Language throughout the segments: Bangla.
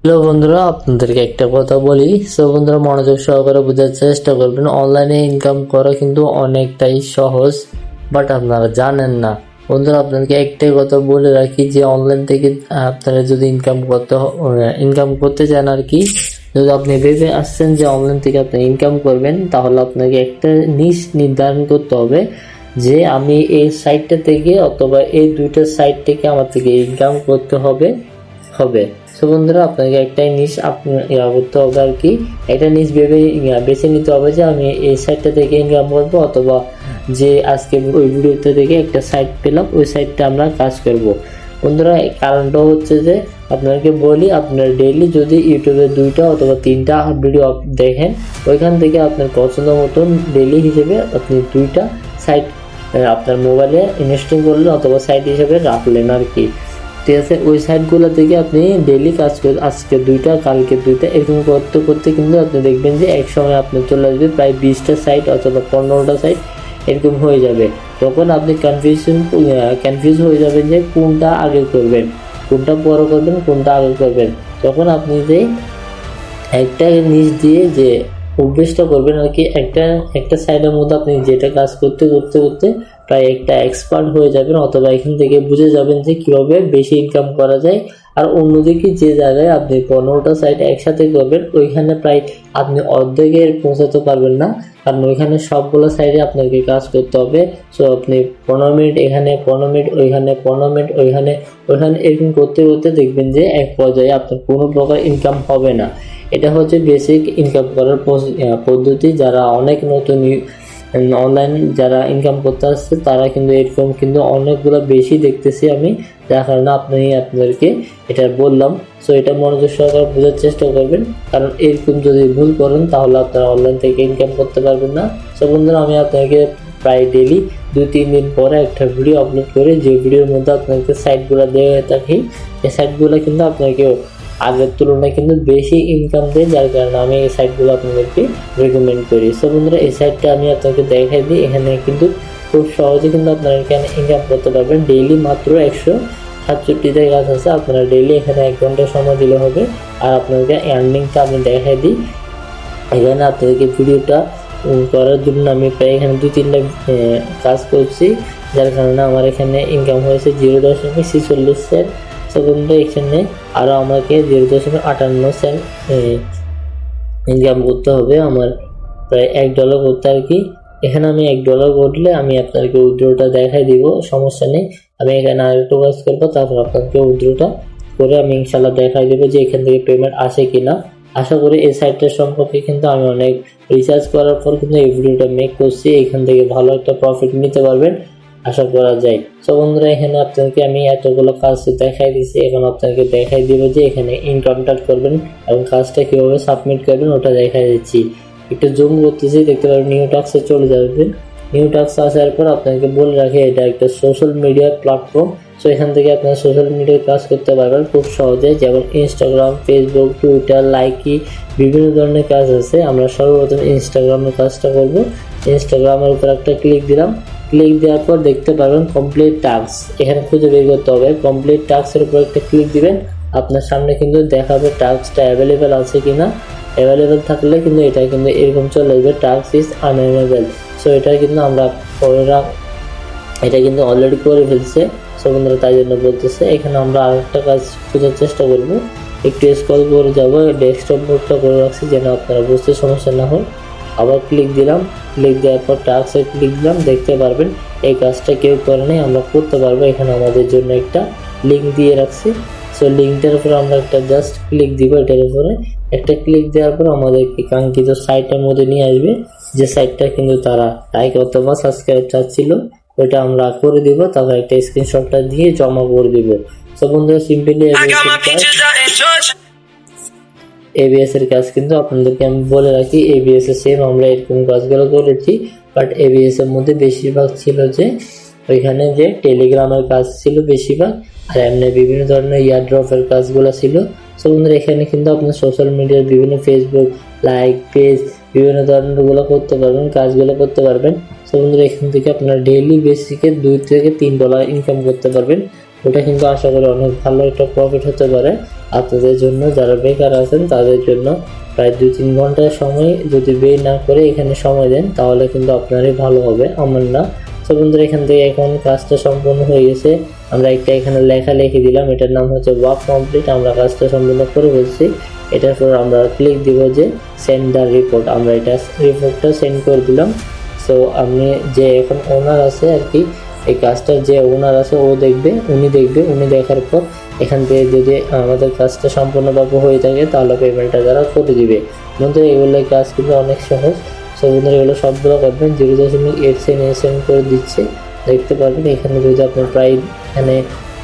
হ্যালো বন্ধুরা, আপনাদেরকে একটা কথা বলি। বন্ধুরা, মনোযোগ সহকারে বোঝার চেষ্টা করবেন। অনলাইনে ইনকাম করা কিন্তু অনেকটাই সহজ, বাট আপনারা জানেন না। বন্ধুরা, আপনাদেরকে একটাই কথা বলে রাখি যে অনলাইন থেকে আপনারা যদি ইনকাম করতে চান আর কি, যদি আপনি ভেবে আসছেন যে অনলাইন থেকে আপনি ইনকাম করবেন, তাহলে আপনাকে একটা নিশ নির্ধারণ করতে হবে যে আমি এই সাইটটা থেকে অথবা এই দুইটা সাইট থেকে আমার থেকে ইনকাম করতে হবে। বন্ধুরা, আপনাকে একটাই নিশ করতে হবে আর কি। একটা নিশ ভেবে বেছে নিতে হবে যে আমি এই সাইটটা থেকে ইনকাম করবো, অথবা যে আজকে ওই ভিডিওটা থেকে একটা সাইট পেলাম, ওই সাইটটা আমরা কাজ করব। বন্ধুরা, কারণটা হচ্ছে যে আপনাকে বলি, আপনার ডেইলি যদি ইউটিউবে 2টা অথবা 3টা ভিডিও দেখেন, ওইখান থেকে আপনার পছন্দ মতন ডেইলি হিসেবে আপনি 2টা সাইট আপনার মোবাইলে ইনস্টল করলেন অথবা সাইট হিসেবে রাখলেন আর কি। ঠিক আছে, ওই সাইটগুলো থেকে আপনি ডেইলি কাজ করে আজকে 2টা কালকে 2টা এরকম করতে করতে কিন্তু আপনি দেখবেন যে এক সময় আপনার চলে আসবে প্রায় 20টা সাইট অথবা 15টা সাইট এরকম হয়ে যাবে। তখন আপনি কনফিউজ হয়ে যাবেন যে কোনটা আগে করবেন, কোনটা পরে করবেন, কোনটা আগে করবেন। তখন আপনি যে একটা নিচ দিয়ে যে অভ্যেসটা করবেন আর কি, একটা সাইডের মধ্যে আপনি যেটা কাজ করতে করতে করতে প্রায় একটা এক্সপার্ট হয়ে যাবেন, অথবা এখান থেকে বুঝে যাবেন যে কিভাবে বেশি ইনকাম করা যায়। আর অন্যদিকে যে জায়গায় আপনি 15টা সাইট একসাথে করবেন, ওইখানে প্রায় আপনি অর্ধেকের পৌঁছাতে পারবেন না, কারণ ওইখানে সবগুলো সাইডে আপনাকে কাজ করতে হবে। সো আপনি 15 মিনিট এখানে, 15 মিনিট ওইখানে, 15 মিনিট ওইখানে এরকম করতে করতে দেখবেন যে এক পর্যায়ে আপনার কোনো প্রকার ইনকাম হবে না। এটা হচ্ছে বেসিক ইনকাম করার পদ্ধতি। যারা অনেক নতুন অনলাইন যারা ইনকাম করতে আসছে, তারা কিন্তু এরকম কিন্তু অনেকগুলো বেশি দেখতেছি আমি, যার কারণে আপনাদেরকে এটা বললাম। সো এটা মনোযোগ সহকারে বোঝার চেষ্টা করবেন, কারণ এরকম যদি ভুল করেন তাহলে আপনারা অনলাইন থেকে ইনকাম করতে পারবেন না। সো বন্ধুরা, আমি আপনাকে প্রায় ডেলি 2-3 দিন পরে একটা ভিডিও আপলোড করে, যে ভিডিওর মধ্যে আপনাকে সাইটগুলো দেওয়া থাকি, এই সাইটগুলো কিন্তু আপনাকে আগের তুলনায় কিন্তু বেশি ইনকাম দেয়, যার কারণে আমি এই সাইটগুলো আপনাদেরকে রেকমেন্ড করি। সো বন্ধুরা, এই সাইটটা আমি আপনাকে দেখাই দিই। এখানে কিন্তু খুব সহজে কিন্তু আপনারা এখানে ইনকাম করতে পারবেন। ডেইলি মাত্র 167টা কাজ আছে, আপনারা ডেইলি এখানে 1 ঘন্টা সময় দিলে হবে। আর আপনাদেরকে আর্নিংটা আমি দেখাই দিই। এখানে আপনাদেরকে ভিডিওটা করার জন্য আমি প্রায় এখানে 2-3টা কাজ করছি, যার কারণে আমার এখানে ইনকাম হয়েছে 0.46 সেন্ট। সেকেন্ডে এখানে আরও আমাকে 0.58 সেন্ট ইনকাম করতে হবে, আমার প্রায় $1 করতে আর কি। এখানে আমি $1 করলে আমি আপনাকে উইথড্রটা দেখাই দিব, সমস্যা নেই। আমি এখানে আরেকটু কাজ করবো, তারপর আপনাকে উইথড্রটা করে আমি ইনশাল্লাহ দেখাই দেবো যে এখান থেকে পেমেন্ট আসে কিনা। আশা করি এই সাইটটার সম্পর্কে কিন্তু আমি অনেক রিসার্চ করার পর কিন্তু এই ভিডিওটা মেক করছি, এখান থেকে ভালো একটা প্রফিট নিতে পারবেন আশা করা যায়। সো বন্ধুরা, এখানে আপনাকে আমি এতগুলো কাজ দেখাই দিয়েছি, এখন আপনাকে দেখাই দিব যে এখানে ইনকামটা করবেন এবং কাজটা কীভাবে সাবমিট করবেন ওটা দেখাই দিচ্ছি। একটু জুম করতেছি, দেখতে পাবেন নিউ টাস্কে চলে যাবেন। নিউ টাস্ক আসার পর আপনাকে বলে রাখি এটা একটা সোশ্যাল মিডিয়া প্ল্যাটফর্ম। সো এখান থেকে আপনারা সোশ্যাল মিডিয়ায় কাজ করতে পারবেন খুব সহজে, যেমন ইনস্টাগ্রাম, ফেসবুক, টুইটার, লাইকি, বিভিন্ন ধরনের কাজ আছে। আমরা সর্বপ্রথম ইনস্টাগ্রামের কাজটা করব। ইনস্টাগ্রামের উপর একটা ক্লিক দিলাম, ক্লিক দেওয়ার পর দেখতে পারবেন কমপ্লিট টাস্ক, এখানে খুঁজে বের করতে হবে। কমপ্লিট টাস্কের উপর একটা ক্লিক দিবেন, আপনার সামনে কিন্তু দেখাবে টাস্কটা অ্যাভেলেবেল আছে কিনা। অ্যাভেলেবেল থাকলে কিন্তু এটা কিন্তু এরকম চলে আসবে, টাস্ক ইজ আনঅ্যাভেলেবেল। সো এটা কিন্তু আমরা এটা কিন্তু অলরেডি করে ফেলছে। সো বন্ধুরা, তাই জন্য বলতেছে। এখানে আমরা আরেকটা কাজ খোঁজার চেষ্টা করবো, একটু স্ক্রল করে যাবো, ডেস্কটপ মোডটা করে রাখছি যেন আপনারা বুঝতে সমস্যা না হয়। আবার ক্লিক দিলাম, ক্লিক দেওয়ার পর টাস্কে ক্লিক দিলাম, দেখতে পারবেন এই কাজটা কেউ করে নেই, আমরা করতে পারবো। এখানে আমাদের জন্য একটা লিঙ্ক দিয়ে রাখছি। সো লিঙ্কটার উপরে আমরা একটা জাস্ট ক্লিক দিব, এটার উপরে একটা ক্লিক দেওয়ার পর আমাদেরকে কাঙ্ক্ষিত সাইটের মধ্যে নিয়ে আসবে, যে সাইটটা কিন্তু তারা লাইক অথবা সাবস্ক্রাইব চাচ্ছিল, ওইটা আমরা করে দিব। তারপর একটা স্ক্রিনশটটা দিয়ে জমা করে দিব। সো বন্ধুরা, সিম্পলি এবিএস এর কাজ কিন্তু আপনাদেরকে আমি বলে রাখি, এবিএস এর সেম আমরা এরকম কাজগুলো করেছি, বাট এবিএস এর মধ্যে বেশিরভাগ ছিল যে ওইখানে যে টেলিগ্রামের কাজ ছিল বেশিরভাগ, আর এমনি বিভিন্ন ধরনের ইয়ারড্রপের কাজগুলো ছিল। সো বন্ধুরা, এখানে কিন্তু আপনার সোশ্যাল মিডিয়ার বিভিন্ন ফেসবুক লাইক পেজ বিভিন্ন ধরনেরগুলো করতে পারবেন, কাজগুলো করতে পারবেন। সো বন্ধুরা, এখান থেকে আপনারা ডেইলি বেসিকে $2 থেকে $3 ইনকাম করতে পারবেন। ওটা কিন্তু আশা করি অনেক ভালো একটা প্রফিট হতে পারে আপনাদের জন্য। যারা বেকার আছেন তাদের জন্য প্রায় 2-3 ঘন্টা সময় যদি ব্যয় না করে এখানে সময় দেন তাহলে কিন্তু আপনারই ভালো হবে, আমার না। তো বন্ধুরা এখান থেকে এখন কাজটা সম্পূর্ণ হয়ে গেছে। আমরা একটা এখানে লেখা লিখে দিলাম, এটার নাম হচ্ছে ওয়ার্ক কমপ্লিট। আমরা কাজটা সম্পূর্ণ করে ফেলছি। এটার পর আমরা ক্লিক দিব যে সেন্ড দ্য রিপোর্ট, আমরা এটা রিপোর্টটা সেন্ড করে দিলাম। সো আমি যে এখন ওনার আছে আর কি, এই কাজটার যে ওনার আছে উনি দেখবে, উনি দেখার পর এখান থেকে যদি আমাদের কাজটা সম্পূর্ণভাবে হয়ে থাকে তাহলে পেমেন্টটা তারা করে দিবে। বন্ধুরা এগুলো কাজ কিন্তু অনেক সহজ। সো বন্ধুরা এগুলো সবগুলো করবেন 0.8 সেন্ট করে দিচ্ছে, দেখতে পারবেন। এখানে যদি আপনি প্রায় এখানে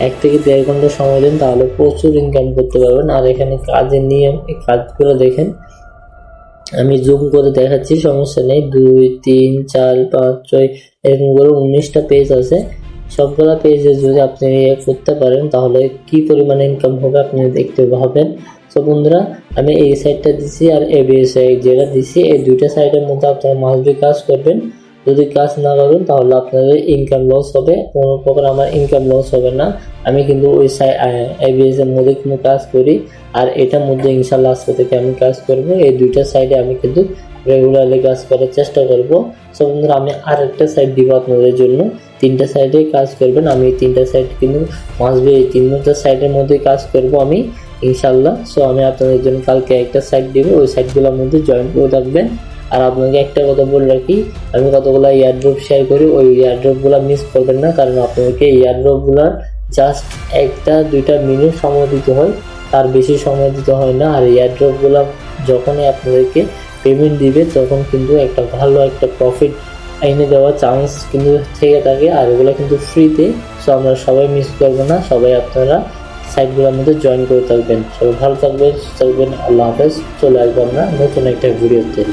1 থেকে 1.5 ঘন্টা সময় দেন তাহলে প্রচুর ইনকাম করতে পারবেন। আর এখানে কাজের নিয়ম, এই কাজগুলো দেখেন, আমি জুম করে দেখাচ্ছি, সমস্যা নেই। 2, 3, 4, 5, 6 এরকম করে 19টা পেজ আছে। সবগুলা পেজে যদি আপনি করতে পারেন তাহলে কি পরিমাণে ইনকাম হবে আপনি দেখতে পাবেন। তো বন্ধুরা আমি এই সাইডটা দিছি আর এবিএস যেটা দিছি, এই দুইটা সাইডের মধ্যে আপনারা মাসবি কাজ করবেন। যদি কাজ না করেন তাহলে আপনাদের ইনকাম লস হবে, কোনো প্রকার আমার ইনকাম লস হবে না। আমি কিন্তু ওই এবিএস এর মধ্যে কিন্তু কাজ করি, আর এটার মধ্যে ইনশাল্লাহ আজকে থেকে আমি কাজ করব। এই দুইটা সাইডে আমি কিন্তু রেগুলারলি কাজ করার চেষ্টা করব। সো বন্ধুরা আমি আরেকটা সাইড দিব আপনাদের জন্য, 3টা সাইডে কাজ করবেন। আমি 3টা সাইড কিন্তু মাসবি এই 3টা সাইডের মধ্যে কাজ করব আমি ইনশাল্লাহ। সো আমি আপনাদের জন্য কালকে একটা সাইড দিব, ওই সাইডগুলোর মধ্যে জয়েন করে থাকবেন। আর আপনাকে একটা কথা বলে রাখি, আমি কতগুলো এয়ারড্রপ শেয়ার করি, ওই এয়ারড্রপগুলো মিস করবেন না, কারণ আপনাদেরকে এয়ারড্রপগুলোর জাস্ট 1-2 মিনিট সময় দিতে হয়, তার বেশি সময় দিতে হয় না। আর এয়ারড্রপগুলো যখনই আপনাদেরকে পেমেন্ট দিবে তখন কিন্তু একটা ভালো একটা প্রফিট এনে দেওয়ার চান্স কিন্তু থেকে থাকে, আর এগুলো কিন্তু ফ্রিতে। সো আমরা সবাই মিস করবো না, সবাই আপনারা সাইটগুলোর মধ্যে জয়েন করে থাকবেন। সবাই ভালো থাকবেন, সুস্থ থাকবেন। আল্লাহ হাফেজ। চলে আসবো আমরা নতুন একটা ভিডিওতে।